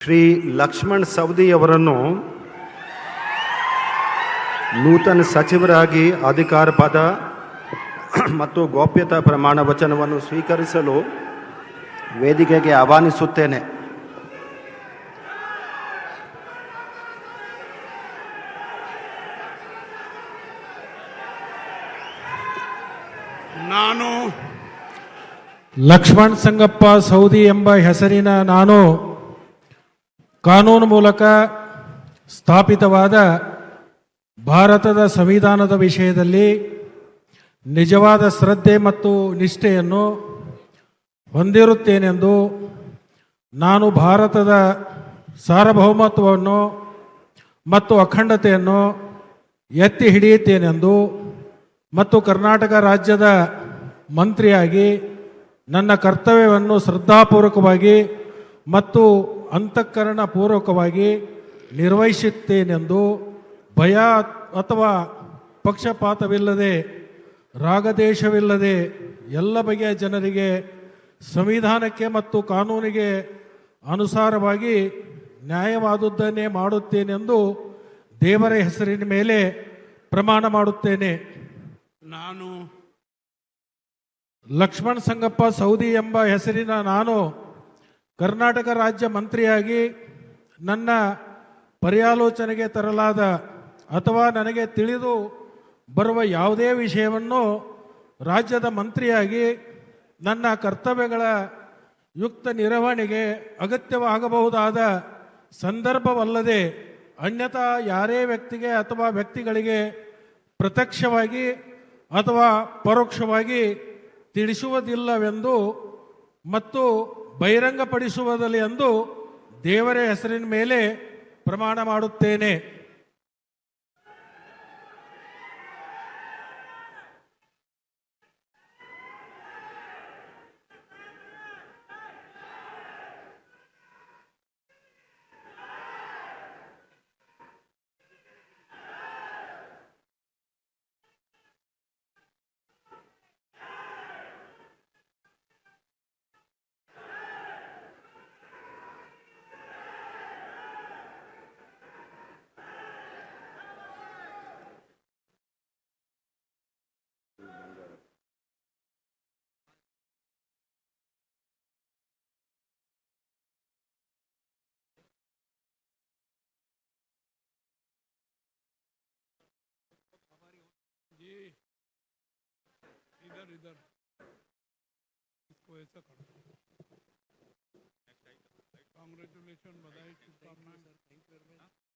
ಶ್ರೀ ಲಕ್ಷ್ಮಣ್ ಸವದಿ ಅವರನ್ನು ನೂತನ ಸಚಿವರಾಗಿ ಅಧಿಕಾರ ಪದ ಮತ್ತು ಗೋಪ್ಯತಾ ಪ್ರಮಾಣ ವಚನವನ್ನು ಸ್ವೀಕರಿಸಲು ವೇದಿಕೆಗೆ ಆಹ್ವಾನಿಸುತ್ತೇನೆ. ನಾನು ಲಕ್ಷ್ಮಣ್ ಸಂಗಪ್ಪ ಸೌದಿ ಎಂಬ ಹೆಸರಿನ ನಾನು ಕಾನೂನು ಮೂಲಕ ಸ್ಥಾಪಿತವಾದ ಭಾರತದ ಸಂವಿಧಾನದ ವಿಷಯದಲ್ಲಿ ನಿಜವಾದ ಶ್ರದ್ಧೆ ಮತ್ತು ನಿಷ್ಠೆಯನ್ನು ಹೊಂದಿರುತ್ತೇನೆಂದು, ನಾನು ಭಾರತದ ಸಾರ್ವಭೌಮತ್ವವನ್ನು ಮತ್ತು ಅಖಂಡತೆಯನ್ನು ಎತ್ತಿ ಹಿಡಿಯುತ್ತೇನೆಂದು ಮತ್ತು ಕರ್ನಾಟಕ ರಾಜ್ಯದ ಮಂತ್ರಿಯಾಗಿ ನನ್ನ ಕರ್ತವ್ಯವನ್ನು ಶ್ರದ್ಧಾಪೂರ್ವಕವಾಗಿ ಮತ್ತು ಅಂತಃಕರಣಪೂರ್ವಕವಾಗಿ ನಿರ್ವಹಿಸುತ್ತೇನೆಂದು ಭಯ ಅಥವಾ ಪಕ್ಷಪಾತವಿಲ್ಲದೆ ರಾಗದೇಶವಿಲ್ಲದೆ ಎಲ್ಲ ಬಗೆಯ ಜನರಿಗೆ ಸಂವಿಧಾನಕ್ಕೆ ಮತ್ತು ಕಾನೂನಿಗೆ ಅನುಸಾರವಾಗಿ ನ್ಯಾಯವಾದುದನ್ನೇ ಮಾಡುತ್ತೇನೆಂದು ದೇವರ ಹೆಸರಿನ ಮೇಲೆ ಪ್ರಮಾಣ ಮಾಡುತ್ತೇನೆ. ನಾನು ಲಕ್ಷ್ಮಣ್ ಸಂಗಪ್ಪ ಸೌದಿ ಎಂಬ ಹೆಸರಿನ ನಾನು ಕರ್ನಾಟಕ ರಾಜ್ಯ ಮಂತ್ರಿಯಾಗಿ ನನ್ನ ಪರ್ಯಾಲೋಚನೆಗೆ ತರಲಾದ ಅಥವಾ ನನಗೆ ತಿಳಿದು ಬರುವ ಯಾವುದೇ ವಿಷಯವನ್ನು ರಾಜ್ಯದ ಮಂತ್ರಿಯಾಗಿ ನನ್ನ ಕರ್ತವ್ಯಗಳ ಯುಕ್ತ ನಿರ್ವಹಣೆಗೆ ಅಗತ್ಯವಾಗಬಹುದಾದ ಸಂದರ್ಭವಲ್ಲದೆ ಅನ್ಯಥಾ ಯಾರೇ ವ್ಯಕ್ತಿಗೆ ಅಥವಾ ವ್ಯಕ್ತಿಗಳಿಗೆ ಪ್ರತ್ಯಕ್ಷವಾಗಿ ಅಥವಾ ಪರೋಕ್ಷವಾಗಿ ತಿಳಿಸುವುದಿಲ್ಲವೆಂದು ಮತ್ತು ಬಹಿರಂಗಪಡಿಸುವುದಿಲ್ಲ ಎಂದು ದೇವರ ಹೆಸರಿನ ಮೇಲೆ ಪ್ರಮಾಣ ಮಾಡುತ್ತೇನೆ. इधर इधर इसको ऐसा करो. कांग्रेचुलेशन, बधाई, शुभकामनाएं.